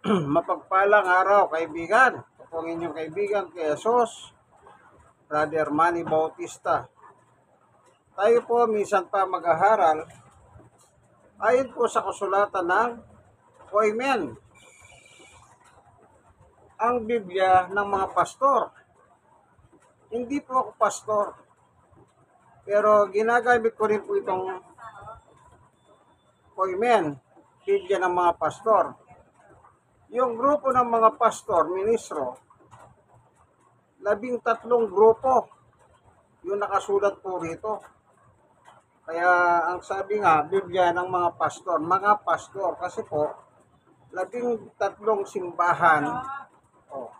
Mapagpalang araw, kaibigan. Ito po ang inyong kaibigan, kay Jesus, Brother Manny Bautista. Tayo po minsan pa mag-aharal ayon po sa kasulatan ng Koimen, ang Biblia ng mga pastor. Hindi po ako pastor, pero ginagamit ko rin po itong Koimen, Biblia ng mga pastor. Yung grupo ng mga pastor, ministro, 13 grupo yung nakasulat po rito. Kaya ang sabi nga, Biblia ng mga pastor, kasi po, 13 simbahan. Oh,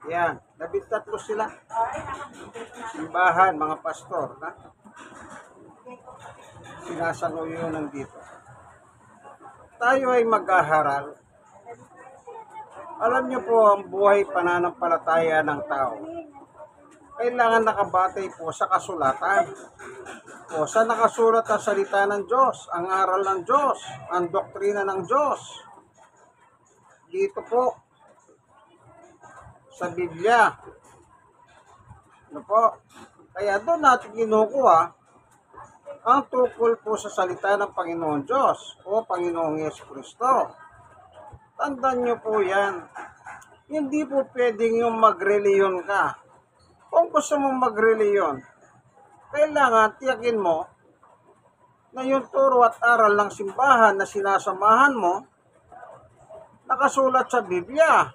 yan, 13 sila. Simbahan, mga pastor, na sinasanguyo nandito. Tayo ay mag-aharal. Alam niyo po, ang buhay pananampalataya ng tao, kailangan nakabatay po sa kasulatan. O sa nakasulat ang salita ng Diyos, ang aral ng Diyos, ang doktrina ng Diyos. Dito po, sa Biblia. Ano po? Kaya doon natin kinukuha ang tukol po sa salita ng Panginoon Diyos o Panginoong Yesu Kristo. Tandaan nyo po yan. Hindi po pwedeng yung magreliyon ka. Kung gusto mong magreliyon, kailangan tiyakin mo na yung turo at aral ng simbahan na sinasamahan mo, nakasulat sa Biblia.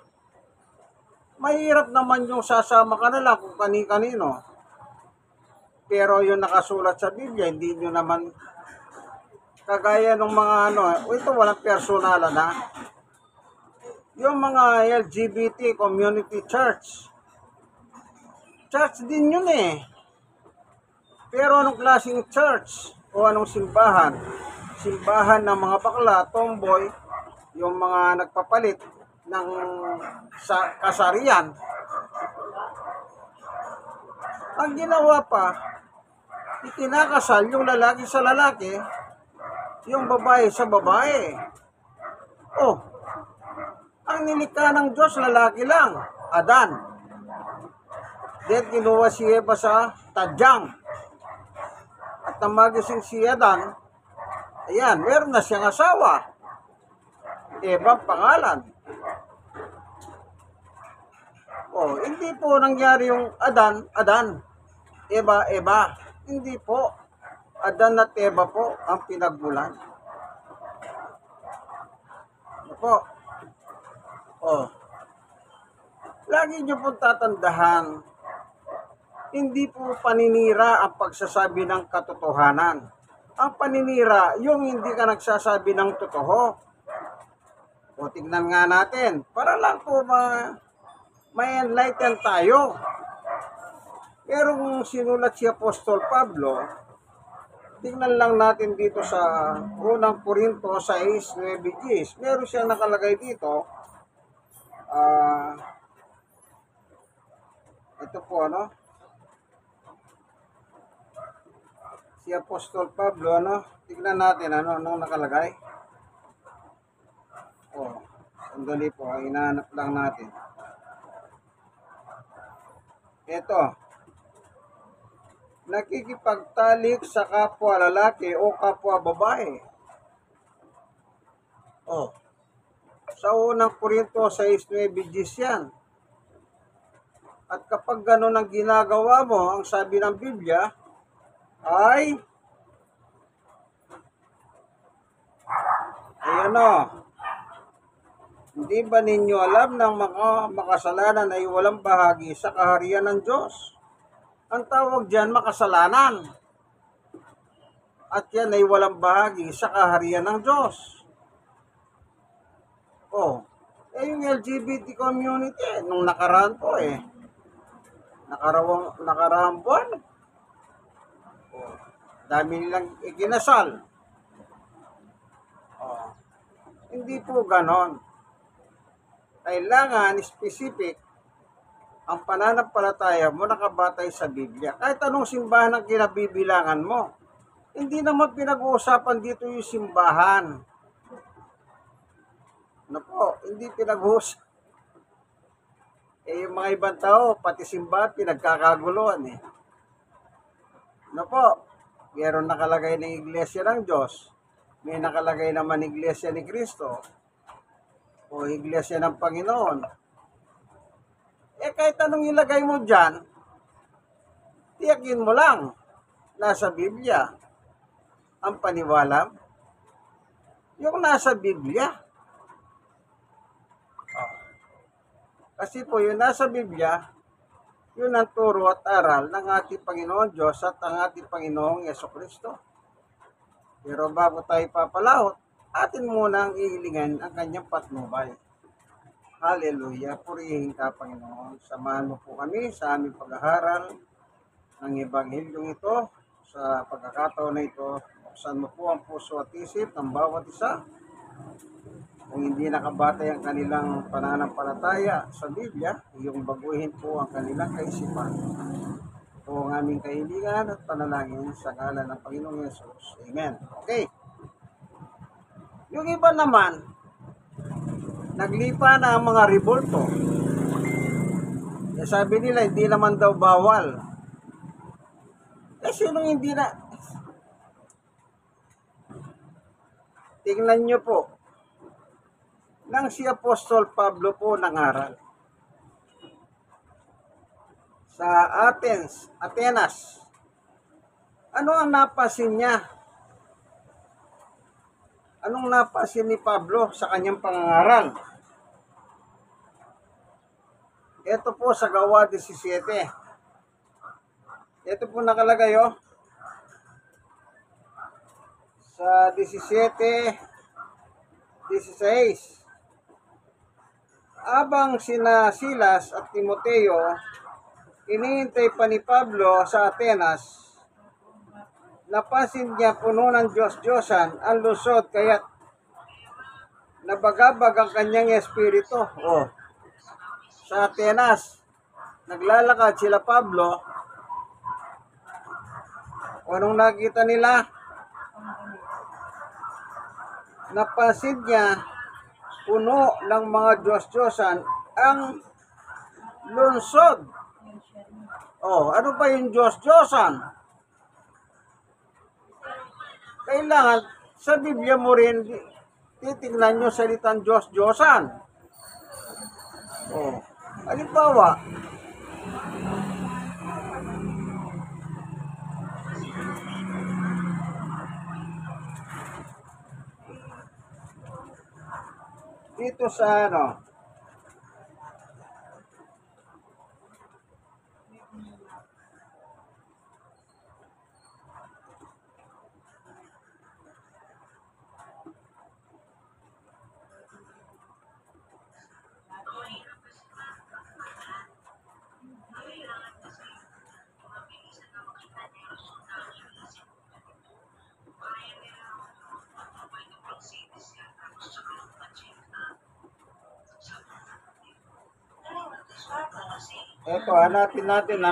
Mahirap naman yung sasama ka na lang kung kani-kanino. Pero yung nakasulat sa Biblia, hindi nyo naman kagaya ng mga ito walang personalan na. Yung mga LGBT community church din yun eh. Pero anong klaseng church o anong simbahan? Simbahan ng mga bakla, tomboy, yung mga nagpapalit ng kasarian. Ang ginawa pa, ikinakasal yung lalaki sa lalaki, yung babae sa babae. Oh, ang nilikha ng Diyos, lalaki lang, Adan. Then kinuha si Eva sa tadyang. At nang magising si Adan, ayan, meron na siyang asawa. Eva pangalan. Oh, hindi po nangyari yung Adan, Eva. Hindi po. Adan at Eva po ang pinagmulan. Ano po? Oh. Lagi niyo po tatandahan, hindi po paninira ang pagsasabi ng katotohanan. Ang paninira, yung hindi ka nagsasabi ng totoo. O tignan nga natin, para lang po may enlighten tayo. Pero kung sinulat si Apostol Pablo, tingnan lang natin dito sa unang Korinto 6:9-10. Meron siyang nakalagay dito. Ito po si Apostol Pablo, tingnan natin anong nakalagay. Oh, sandali po, hinahanap lang natin. Ito, nakikipagtalik sa kapwa lalaki o kapwa babae. Oh, sa unang Korinto 6:9-10 yan. At kapag gano'n ang ginagawa mo, ang sabi ng Biblia, ay hindi ba ninyo alam ng mga makasalanan ay walang bahagi sa kaharian ng Diyos? Ang tawag diyan makasalanan. At yan ay walang bahagi sa kaharian ng Diyos. Oh, yung LGBT community, nung nakaraan po nakaraang buwan, dami nilang ikinasal. Hindi po ganon. Kailangan specific ang pananampalataya mo nakabatay sa Biblia. Kahit anong simbahan ang kinabibilangan mo. Hindi naman pinag-uusapan dito yung simbahan. Ano po, hindi pinag-uusapan. Yung mga ibang tao, pati simbahan, pinagkakaguluhan eh. Ano po, mayroon nakalagay ng Iglesia ng Diyos. May nakalagay naman Iglesia ni Kristo. O Iglesia ng Panginoon. Kahit anong ilagay mo dyan, tiyakin mo lang, nasa Biblia. Ang paniwala, yung nasa Biblia. Kasi po yung nasa Biblia, yun ang turo at aral ng ating Panginoon Diyos at ang ating Panginoong Yesukristo. Pero bago tayo papalahot, atin munang ihilingan ang kanyang patnubay. Hallelujah! Purihin ka, Panginoon. Samahan mo po kami sa aming pag-aaral ng Ebanghelyong ito. Sa pagkakataon na ito, buksan mo po ang puso at isip ng bawat isa. Kung hindi nakabatay ang kanilang pananampalataya sa Biblia, iyong baguhin po ang kanilang kaisipan. Ito ang aming kahilingan at panalangin sa ngalan ng Panginoong Yesus. Amen. Okay. Yung iba naman, naglipa na ang mga rebulto. Sabi nila, hindi naman daw bawal. Sinong hindi na? Tingnan nyo po. Nang si Apostol Pablo po nangaral sa Atenas, ano ang napasin niya? Anong napasin ni Pablo sa kanyang pangangaral? Ito po sa Gawa 17. Ito po nakalagay sa 17:16. Abang sina Silas at Timoteo, iniintay pa ni Pablo sa Atenas, napansin niya puno ng Diyos-Diyosan ang lusod, kaya't nabagabag ang kanyang espiritu. Sa Atenas, naglalakad sila Pablo. Anong nakita nila? Napansin niya puno ng mga Diyos-Diyosan ang lungsod. Ano ba yung Diyos-Diyosan? Kailangan sa Biblia mo rin titingnan nyo salitang Diyos-Diyosan. Halimbawa, dito sa ito, hanapin natin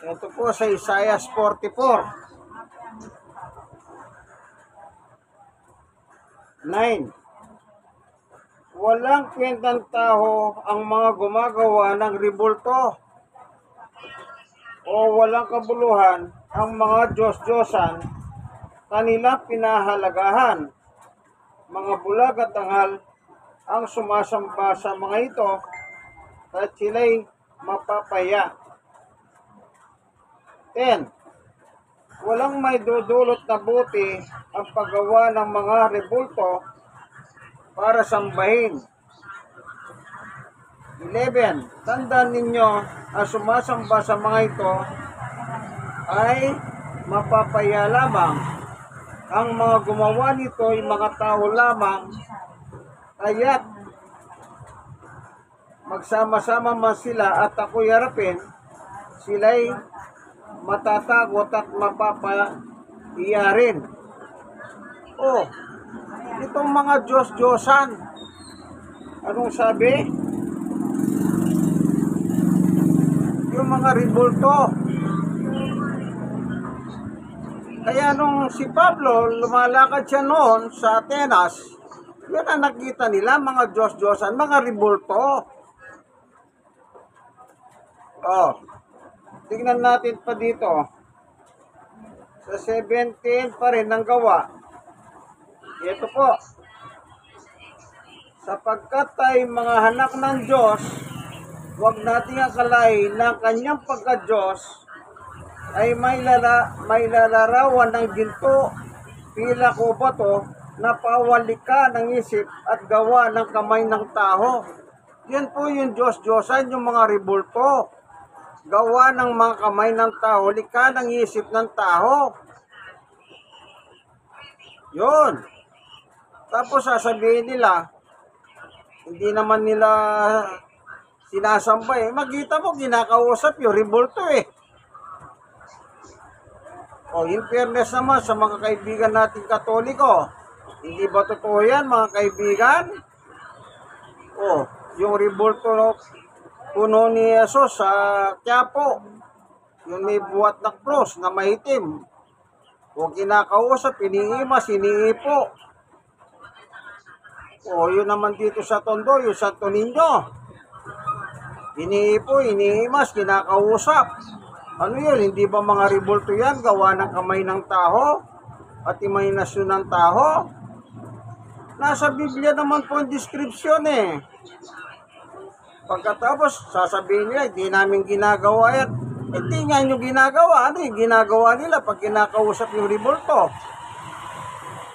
ito po sa Isaiah 44:9. Walang kwentang tao ang mga gumagawa ng rebulto o walang kabuluhan ang mga Diyos-Diyosan kanila pinahalagahan. Mga bulag at tanghal ang sumasamba sa mga ito at sila'y mapapaya. 10. Walang may dudulot na buti ang paggawa ng mga rebulto para sambahin. 11. Tandaan ninyo ang sumasamba sa mga ito ay mapapaya lamang. Ang mga gumawa nito ay mga tao lamang, kaya't magsama-sama man sila at ako'y harapin, sila'y matatakot at mapapaiyarin. Oh, itong mga Diyos-Diyosan, anong sabi? Yung mga ribulto. Kaya nung si Pablo, lumalakad siya noon sa Atenas, yun ang nakita nila, mga Diyos-Diyosan, mga ribulto. Oh, tingnan natin pa dito. Sa 17 pa rin ng Gawa. Ito po. Sapagkat tayo mga anak ng Diyos, huwag nating akalain na kanyang pagka-Diyos ay may lalarawan ng ginto, pila ko bato, na pawalika ng isip at gawa ng kamay ng tao. Yan po yung Diyos-Diyosan, yung mga ribulto. Gawa ng mga kamay ng tao, lika ng isip ng tao. Yun. Tapos sasabihin nila, hindi naman nila sinasamba eh. Magkita mo, kinakausap yung ribulto eh. O, in fairness naman sa mga kaibigan nating Katoliko, hindi ba totoo yan mga kaibigan? O, yung ribulto puno ni Jesus sa Quiapo, yung may buhat na cross na maitim. O kinakausap, iniimas, iniipo. O yun naman dito sa Tondo, yung Santo Niño. Iniipo, iniimas, kinakausap. Ano yun? Hindi ba mga ribulto yan? Gawa ng kamay ng tao? At imahinasyon ng tao? Nasa Biblia naman po ang description eh. Pagkatapos, sasabihin nila, hindi namin ginagawa yan. Hindi nga nyo ginagawa. Ano yung ginagawa nila pag kinakausap yung ribulto?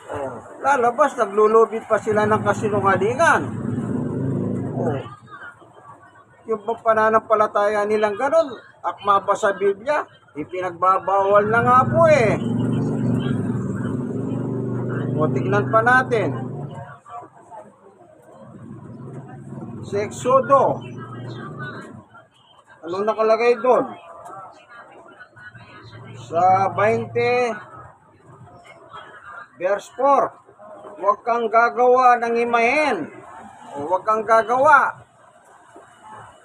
Oh, lalabas, naglulubid pa sila ng kasinungalingan. Oh, yung pananampalataya nilang ganun, akma ba sa Biblia? Ipinagbabawal na nga po eh. O, tignan pa natin. Sa Exodo, anong nakalagay doon? Sa 20, verse 4, huwag kang gagawa ng imahen, o huwag kang gagawa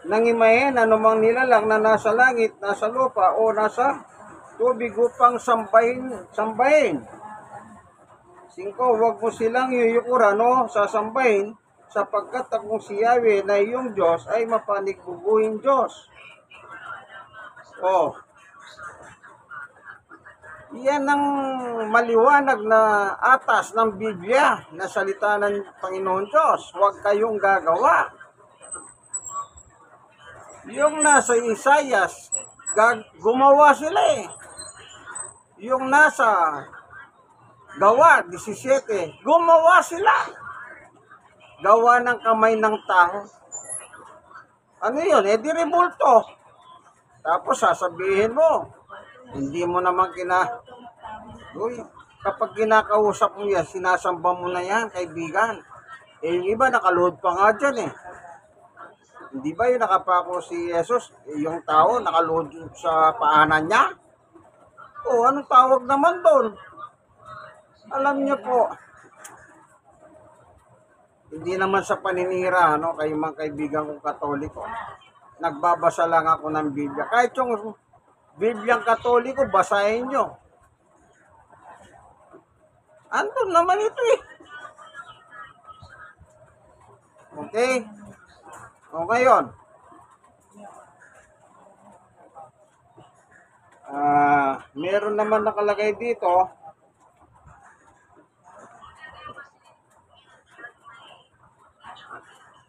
ng imahen anumang nilalang na nasa langit, nasa lupa, o nasa tubig upang sambahin. 5, huwag mo silang yuyukuran o sasambahin, sapagkat kung si Yahweh na iyong Diyos ay mapanigbubuhin Diyos. Oh, yan ang maliwanag na atas ng Biblia na salita ng Panginoon Diyos. Huwag kayong gagawa. Yung nasa Isaias, gumawa sila eh. Yung nasa Gawa 17, gumawa sila. Gawa ng kamay ng tao. Ano yun? Eh, di ribulto. Tapos sasabihin mo, hindi mo naman Uy, kapag kinakausap mo yan, sinasamba mo na yan, kaibigan. Eh, yung iba nakaluhod pa nga dyan eh. Hindi ba yung nakapako si Jesus, yung tao nakaluhod sa paanan niya? O, anong tawag naman doon? Alam niyo po, hindi naman sa paninira, no, kayo mga kaibigan kong Katoliko. Nagbabasa lang ako ng Biblia. Kahit yung Bibliang Katoliko, basahin nyo. Andun naman ito eh. Okay? O ngayon, meron naman nakalagay dito,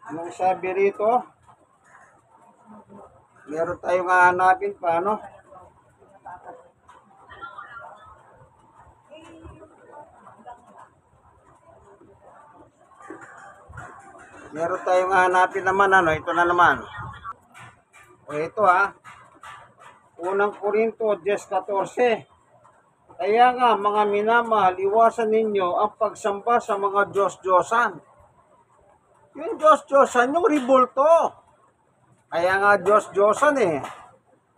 anong sabi rito? Meron tayong hahanapin pa, no? Meron tayong hahanapin naman, ano? Ito na naman. O ito Unang Korinto 10:14. Kaya nga, mga minamahal, iwasan ninyo ang pagsamba sa mga Diyos-Diyosan. Yung Diyos-Diyosan, yung ribulto. Kaya nga Diyos-Diyosan eh.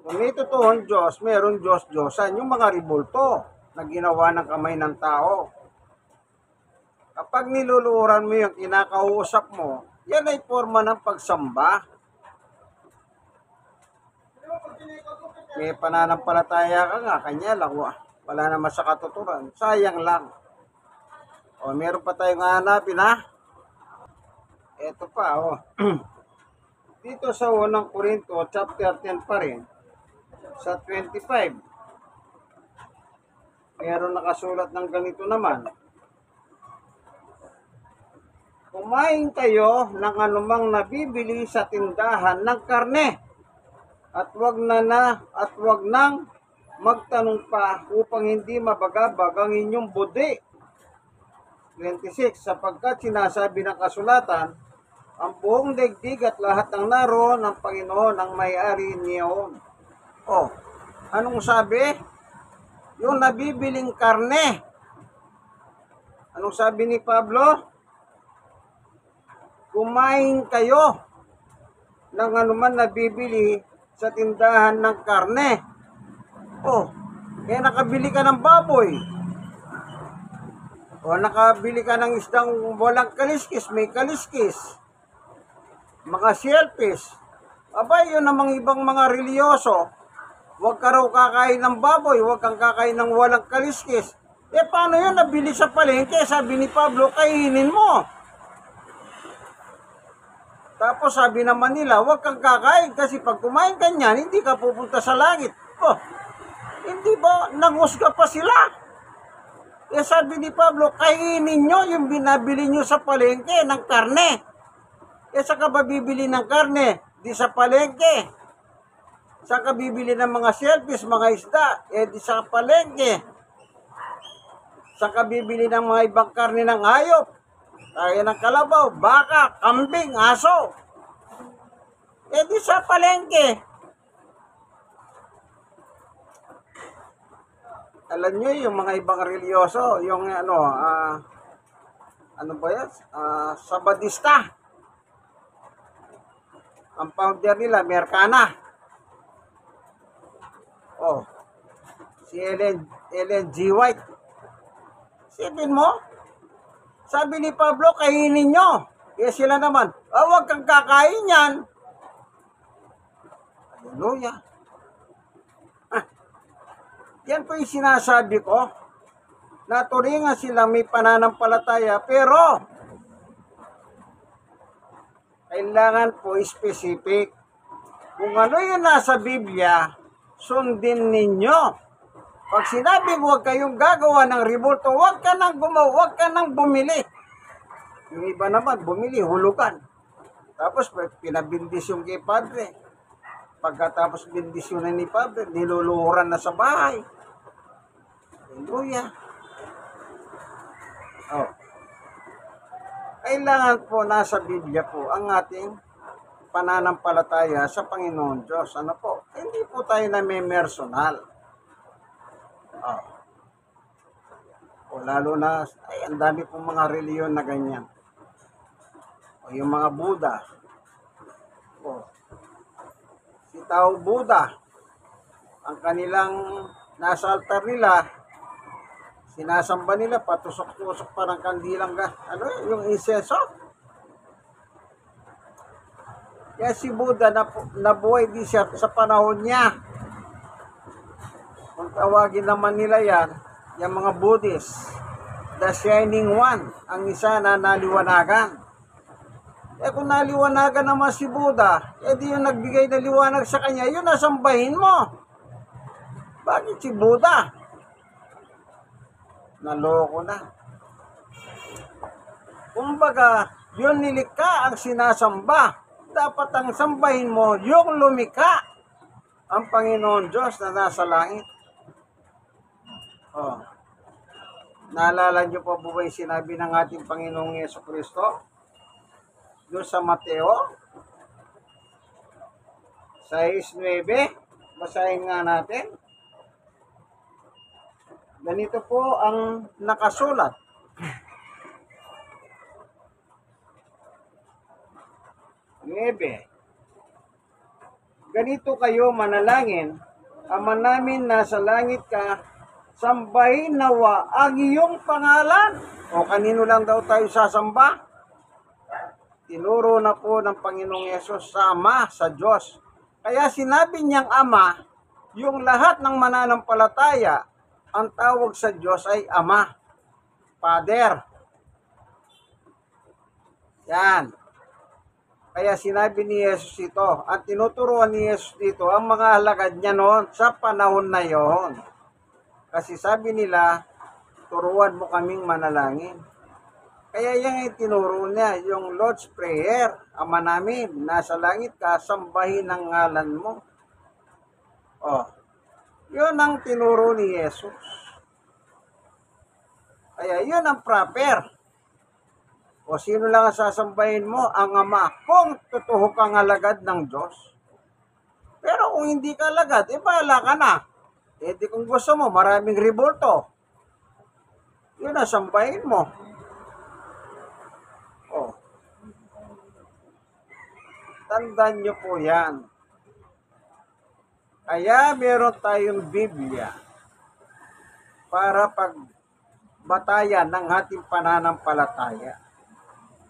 Kung may totoong Diyos, meron Diyos-Diyosan, yung mga ribulto na ginawa ng kamay ng tao. Kapag niluluhuran mo yung kinakausap mo, yan ay forma ng pagsamba. May pananampalataya ka nga, kanya lang, wala naman sa katuturan. Sayang lang. O, meron pa tayong hanapin, ha? Ito pa, o. Dito sa unang Korinto, chapter 10 pa rin, sa 25, meron nakasulat ng ganito naman. Kumain kayo ng anumang nabibili sa tindahan ng karne, at wag nang magtanong pa upang hindi mabagabag ang inyong budi. 26, sapagkat sinasabi ng kasulatan, ang buong daigdig at lahat ng naroon ng Panginoon ang may-ari niyon. Oh, anong sabi? Yung nabibiling karne. Anong sabi ni Pablo? Kumain kayo ng anuman nabibili sa tindahan ng karne. Oh, kaya nakabili ka ng baboy. O nakabili ka ng isdang walang kaliskis, may kaliskis. Mga shellfish. Aba, yun namang ibang mga religyoso. Huwag ka raw kakain ng baboy, huwag kang kakain ng walang kaliskis. Paano yun? Nabili sa palengke, sabi ni Pablo, kainin mo. Tapos sabi naman nila, huwag kang kakain kasi pag kumain ka niyan, hindi ka pupunta sa langit. Oh, hindi ba nangusga pa sila? Sabi ni Pablo, kainin nyo yung binabili nyo sa palengke ng karne. Saan ka ba bibili ng karne? Di sa palengke. Saan ka bibili ng mga shellfish, mga isda? Di sa palengke. Saan ka bibili ng mga ibang karne ng hayop? Kaya ng kalabaw, baka, kambing, aso. Di sa palengke. Alam nyo yung mga ibang religyoso, yung ano ba yan? Sabadista. Ang founder nila, Mercana. Oh, si Ellen G. White. Sipin mo, sabi ni Pablo, kainin nyo. Sila naman, huwag kang kakain yan. Hallelujah. Yan po yung sinasabi ko. Naturingan sila may pananampalataya, pero kailangan po specific. Kung ano yung nasa Biblia, sundin ninyo. Pag sinabi huwag kayong gagawa ng ribulto, huwag ka nang gumawa, huwag ka nang bumili. Yung iba naman, bumili, hulugan. Tapos pinabindisyon kay Padre. Pagkatapos bindisyonan ni Padre, niluluhuran na sa bahay. Hallelujah. Oh. Kailangan po nasa Biblia po ang ating pananampalataya sa Panginoon Diyos. Ano po? Hindi po tayo name-personal. Oh. O lalo na, ang dami pong mga reliyon na ganyan. O yung mga Buddha. O, si Tao Buddha, ang kanilang nasa altar nila, sinasamba nila, patusok-tusok pa ng kandilang, yung insenso. Kaya si Buddha, nabuhay din siya sa panahon niya. Kung tawagin naman nila yan, yung mga Buddhist, the Shining One, ang isa na naliwanagan. Kung naliwanagan naman si Buddha, di yung nagbigay na liwanag sa kanya, yun nasambahin mo. Bakit si Buddha? Naloko na. Kumbaga, yun nilikha ang sinasamba. Dapat ang sambahin mo yung lumikha, ang Panginoon Diyos na nasa langit. Oh. Naalala niyo po ba yung sinabi ng ating Panginoong Jesucristo? Doon sa Mateo 6:9, basahin nga natin. Ganito po ang nakasulat. ganito kayo manalangin, Ama namin nasa langit ka, sambahin nawa ang iyong pangalan. O kanino lang daw tayo sasamba? Tinuro na po ng Panginoong Yesus sa Ama, sa Diyos. Kaya sinabi niyang Ama, yung lahat ng mananampalataya, ang tawag sa Diyos ay Ama, Father. Yan. Kaya sinabi ni Yesus ito, at tinuturuan ni Yesus dito ang mga alagad niya noon sa panahon na yon. Kasi sabi nila, turuan mo kaming manalangin. Kaya yan yung tinuro niya, yung Lord's Prayer. Ama namin, nasa langit ka, sambahin ang ngalan mo. Oh, yun ang tinuro ni Yesus. Kaya yun ang proper. O sino lang ang sasambahin mo? Ang Ama. Kung totoo kang alagad ng Diyos. Pero kung hindi ka alagad, bahala ka na. Di kung gusto mo, maraming revolto. Yun ang sambahin mo. O. Tandaan nyo po yan. Kaya meron tayong Biblia para pagbatayan ng ating pananampalataya.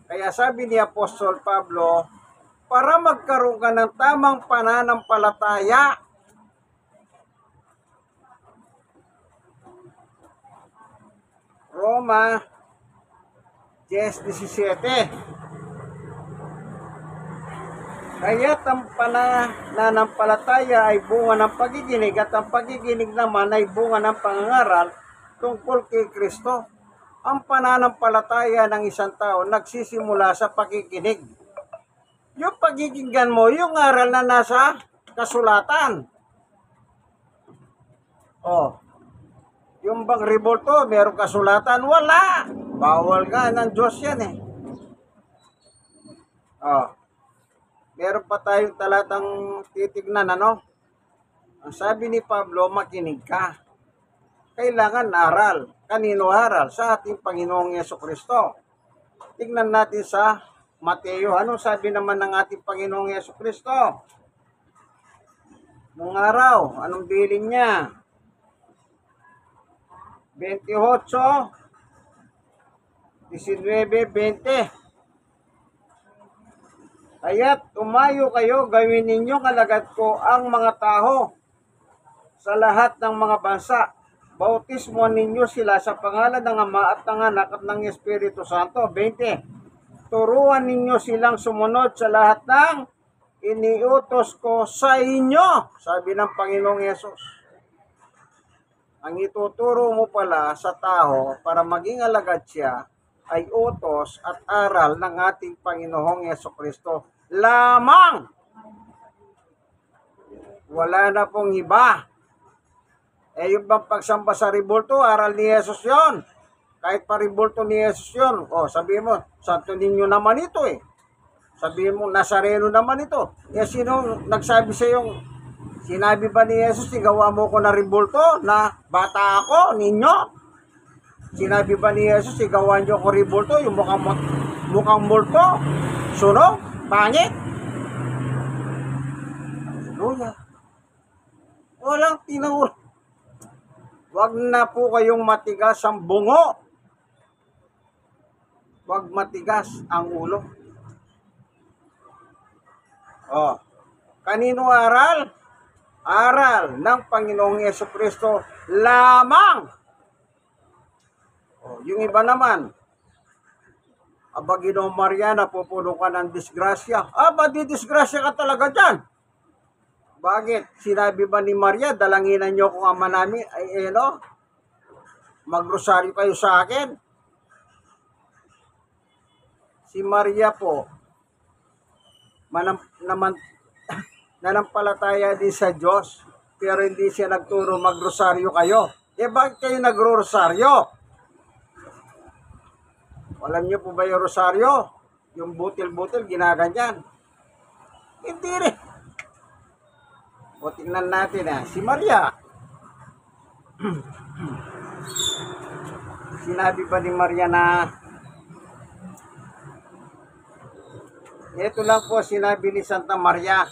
Kaya sabi ni Apostol Pablo, para magkaroon ka ng tamang pananampalataya, Roma 10:17. Kaya't ang pananampalataya ay bunga ng pagiginig at ang pagiginig naman ay bunga ng pangangaral tungkol kay Kristo. Ang pananampalataya ng isang tao nagsisimula sa pakikinig. Yung pagkikinggan mo, yung aral na nasa kasulatan. Oh, yung bang revolto, meron kasulatan? Wala! Bawal ka ng Diyos yan eh. Oh, meron pa tayong talatang titignan, ano? Ang sabi ni Pablo, makinig ka. Kailangan aral. Kanino aral? Sa ating Panginoong Yesukristo. Tingnan natin sa Mateo. Anong sabi naman ng ating Panginoong Yesukristo? Nung araw, anong bilin niya? 28, 19, 20. Kaya't umayo kayo, gawin ninyong alagad ko ang mga tao sa lahat ng mga bansa. Bautismo ninyo sila sa pangalan ng Ama at ng Anak at ng Espiritu Santo. 20. Turuan ninyo silang sumunod sa lahat ng iniutos ko sa inyo. Sabi ng Panginoong Yesus. Ang ituturo mo pala sa tao para maging alagad siya ay utos at aral ng ating Panginoong Yesukristo. Lamang! Wala na pong iba. Yung bang pagsamba sa revolto, aral ni Jesus yon. Kahit pa revolto ni Jesus yon. O, sabihin mo, Santo Niño naman ito eh. Sabihin mo, Nazareno naman ito. Sino nagsabi sa yung, sinabi ba ni Jesus, sigawa mo ko na revolto, na bata ako, ninyo? Sinabi ba ni Jesus, sigawan nyo ko revolto, yung mukhang multo, sunog, pangit? Hallelujah. Walang tinuro. Huwag na po kayong matigas ang bungo. Huwag matigas ang ulo. Oh, kanino aral? Aral ng Panginoong Yesukristo lamang. Oh, yung iba naman, aba Ginoong Maria, napupuno ka ng disgrasya. Aba, di-disgrasya ka talaga dyan. Bakit? Sinabi ba ni Maria, dalanginan niyo kung Ama namin, ay magrosaryo kayo sa akin? Si Maria po, nanampalataya din sa Diyos, pero hindi siya nagturo magrosaryo kayo. Bakit kayo nagro-rosaryo? Alam niyo po ba yung rosaryo? Yung butil-butil, ginaganyan. Hindi rin. O tingnan natin si Maria. Sinabi ba ni Maria na ito lang po sinabi ni Santa Maria.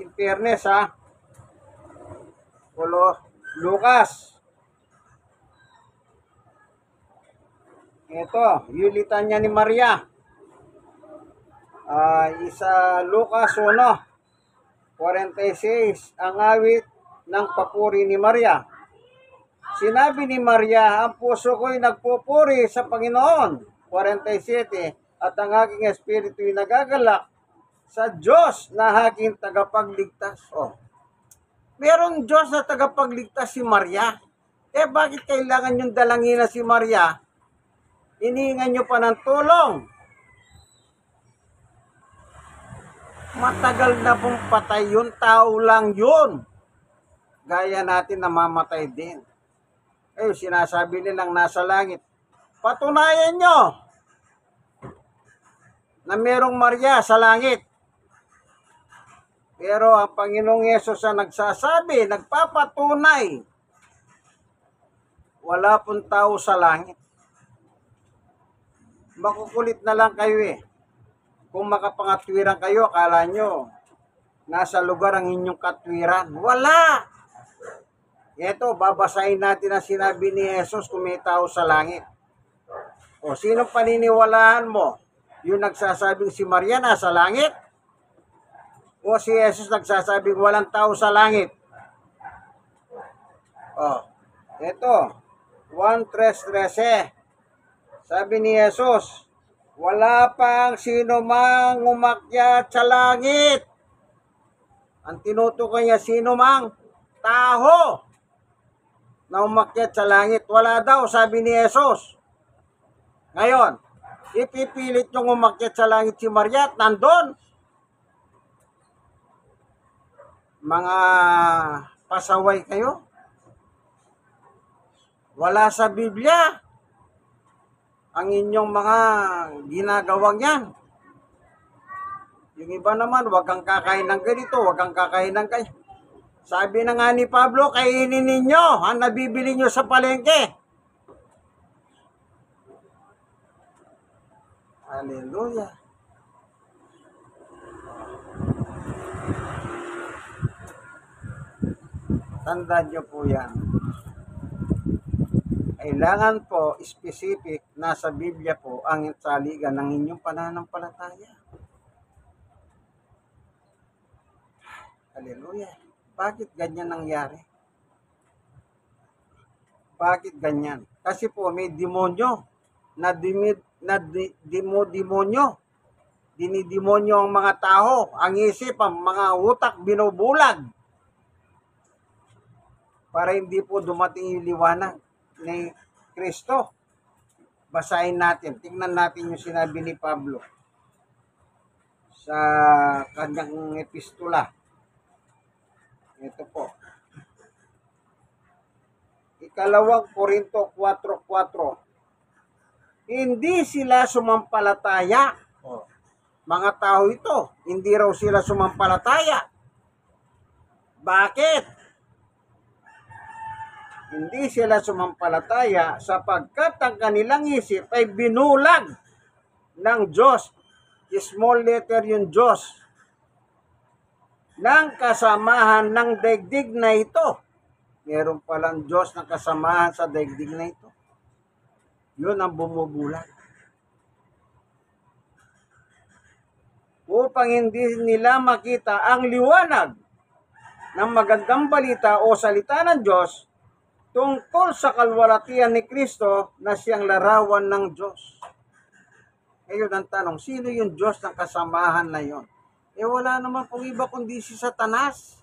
in fairness ha. Lucas. Ito, yulitan niya ni Maria. Isa Lucas 1:46, ang awit ng papuri ni Maria. Sinabi ni Maria, ang puso ko'y nagpupuri sa Panginoon. 47, at ang aking espiritu'y nagagalak sa Diyos na aking tagapagligtas. Merong Diyos na tagapagligtas si Maria. Bakit kailangan yung dalangin na si Maria? Inihingan nyo pa ng tulong. Matagal na pong patay yun, tao lang yun. Gaya natin namamatay din. Sinasabi nilang nasa langit. Patunayan nyo na merong Maria sa langit. Pero ang Panginoong Yesus ang nagsasabi, nagpapatunay, wala pong tao sa langit. Makukulit na lang kayo Kung makapangatwiran kayo, akala nyo, nasa lugar ang inyong katwiran. Wala! Ito, babasahin natin ang sinabi ni Jesus kung may tao sa langit. Sino paniniwalaan mo? Yung nagsasabing si Maria nasa langit? O si Jesus nagsasabing walang tao sa langit? Ito, 1:13. Sabi ni Jesus, wala pang sino mang umakyat sa langit. Ang tinutukoy niya, sino mang tao na umakyat sa langit. Wala daw, sabi ni Jesus. Ngayon, ipipilit yung umakyat sa langit si Maria at nandun. Mga pasaway kayo. Wala sa Biblia ang inyong mga ginagawang yan. Yung iba naman, wag kang kakain ng ganito, wag kang kakain ng ganyan. Sabi na nga ni Pablo, kainin ninyo ang nabibili nyo sa palengke. Hallelujah. Tandaan nyo po yan. Kailangan po specific na sa Biblia po ang saligan ng inyong pananampalataya. Hallelujah. Bakit ganyan nangyari? Bakit ganyan? Kasi po may demonyo na demonyo. Dinidemonyo ang mga tao, ang isip, ang mga utak binubulag. Para hindi po dumating yung liwanag ni Kristo. Basahin natin. Tingnan natin yung sinabi ni Pablo sa kanyang epistula. Ito po. 2 Korinto 4:4. Hindi sila sumampalataya. Mga tao ito, hindi raw sila sumampalataya. Bakit? Hindi sila sumampalataya sapagkat ang kanilang isip ay binulag ng Diyos. Small letter yung Diyos. Ng kasamahan ng daigdig na ito. Meron palang Diyos na kasamahan sa daigdig na ito. Yun ang bumubulag. Upang hindi nila makita ang liwanag ng magandang balita o salita ng Diyos tungkol sa kalwalatian ni Kristo na siyang larawan ng Diyos. Ngayon ang tanong, sino yung Diyos ng kasamahan na yon? Wala naman pong iba kundi si Satanas.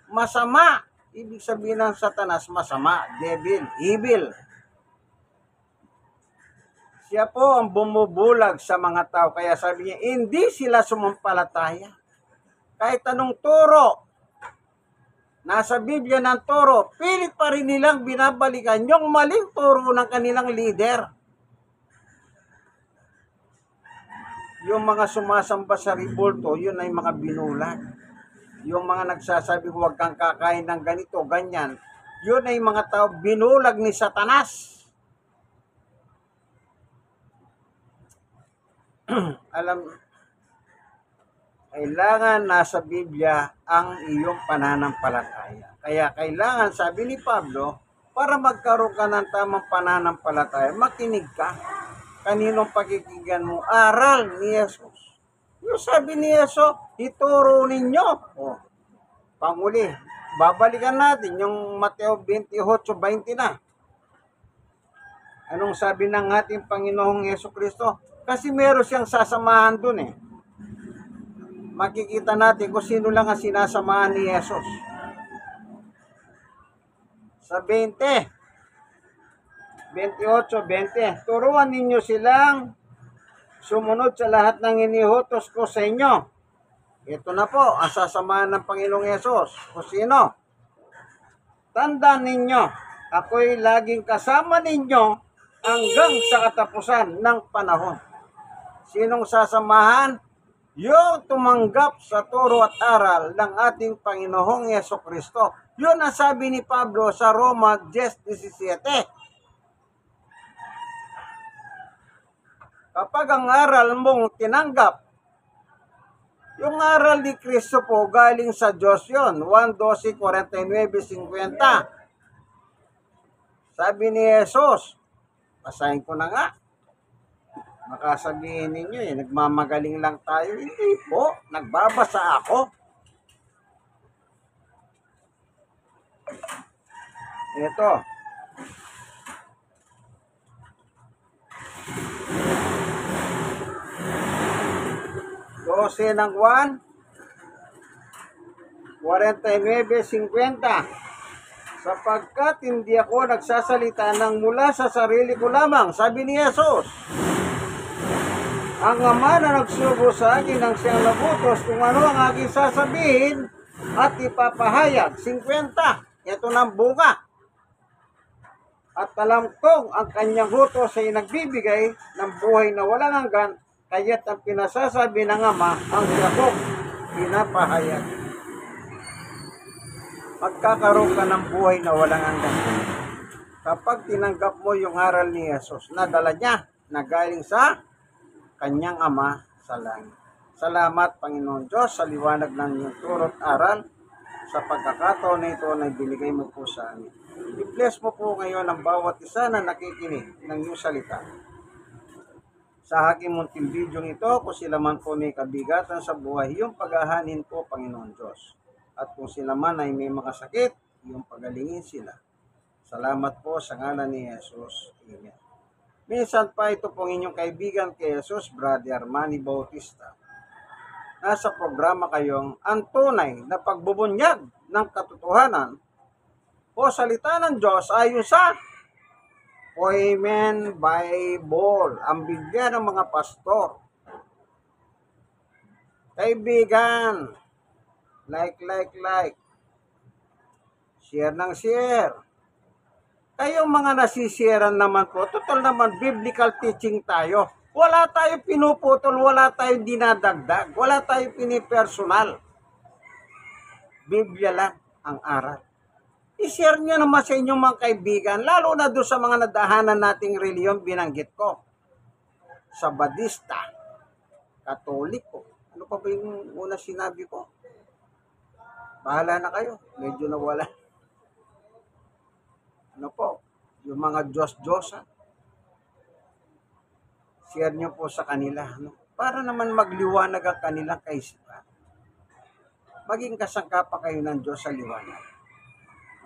Masama. Ibig sabihin ng Satanas, masama. Devil, evil. Siya po ang bumubulag sa mga tao. Kaya sabi niya, hindi sila sumampalataya. Kahit anong turo, nasa Biblia ng turo, pilit pa rin nilang binabalikan yung maling turo ng kanilang leader. Yung mga sumasamba sa ribulto, yun ay mga binulag. Yung mga nagsasabi, huwag kang kakain ng ganito, ganyan, yun ay mga tao binulag ni Satanas. Kailangan nasa Biblia ang iyong pananampalataya. Kaya kailangan, sabi ni Pablo, para magkaroon ka ng tamang pananampalataya, makinig ka. Kaninong pakikinggan mo? Aral ni Jesus. Yung sabi ni Jesus, ituro ninyo. O, panguli, babalikan natin yung Mateo 28:20 na. Anong sabi ng ating Panginoong Jesucristo? Kasi meron siyang sasamahan dun eh. Makikita natin kung sino lang ang sinasamahan ni Jesus. Sa 28:20, turuan ninyo silang sumunod sa lahat ng inihutos ko sa inyo. Ito na po ang sasamahan ng Panginoong Yesus. Kung sino? Tandaan ninyo, ako'y laging kasama ninyo hanggang sa katapusan ng panahon. Sinong sasamahan? Yung tumanggap sa turo at aral ng ating Panginoong Jesucristo. Yun ang sabi ni Pablo sa Roma 10:17. Kapag ang aral mong tinanggap, yung aral ni Kristo po galing sa Diyos yun. 1:12-49-50. Sabi ni Jesus, basahin ko na nga. Makasabihin ninyo nagmamagaling lang tayo. Hindi po, nagbabasa ako. Ito. Dose ng 1, 49-50. Sapagkat hindi ako nagsasalita ng mula sa sarili ko lamang, sabi ni Jesus. Ang Ama na nagsugo sa akin ang siyang nagutos kung ano ang aking sasabihin at ipapahayag. 50. Ito ng bunga. At alam kong ang kanyang utos ay nagbibigay ng buhay na walang hanggan, kaya't ang pinasasabi ng Ama ang siya kong pinapahayag. Magkakaroon ka ng buhay na walang hanggan kapag tinanggap mo yung aral ni Jesus na dala niya na galing sa kanyang Ama sa langit. Salamat, Panginoon Diyos, sa liwanag ng iyong turo at aral sa pagkakataon na ito na binigay mo po sa amin. I-bless mo po ngayon ang bawat isa na nakikinig ng iyong salita. Sa aking munting video ito, kung sila man po may kabigatan sa buhay, yung paghahanin po, Panginoon Diyos. At kung sila man ay may mga sakit, yung pagalingin sila. Salamat po sa ngalan ni Jesus. Amen. Minsan pa ito pong inyong kaibigan kay Jesus, Brother Manny Bautista. Nasa programa kayong ang tunay na pagbubunyag ng katotohanan o salita ng Diyos ayon sa Amen Bible, ang bigyan ng mga pastor. Kaibigan, like. Share ng share. Kayong mga nasisiran naman po, total naman biblical teaching tayo. Wala tayong pinuputol, wala tayong dinadagdag, wala tayong pinipersonal. Biblia lang ang aral. I-share nyo naman sa inyong mga kaibigan, lalo na doon sa mga nadahanan nating reliyon binanggit ko. Sa Badista, Katoliko. Ano pa ba yung una sinabi ko? Bahala na kayo, medyo nawala. Ano po, yung mga Diyos-Diyosan. Share nyo po sa kanila, para naman magliwanag ang kanilang kaisipan. Maging kasangkapa kayo ng Diyos sa liwanag.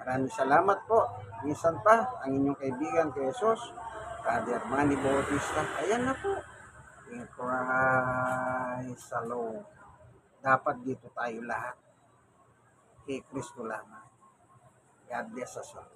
Maraming salamat po. Minsan pa, ang inyong kaibigan kay Jesus, Brother Manny Bautista. Ayan na po. In Christ alone. Dapat dito tayo lahat. Kay Kristo lamang. God bless us all.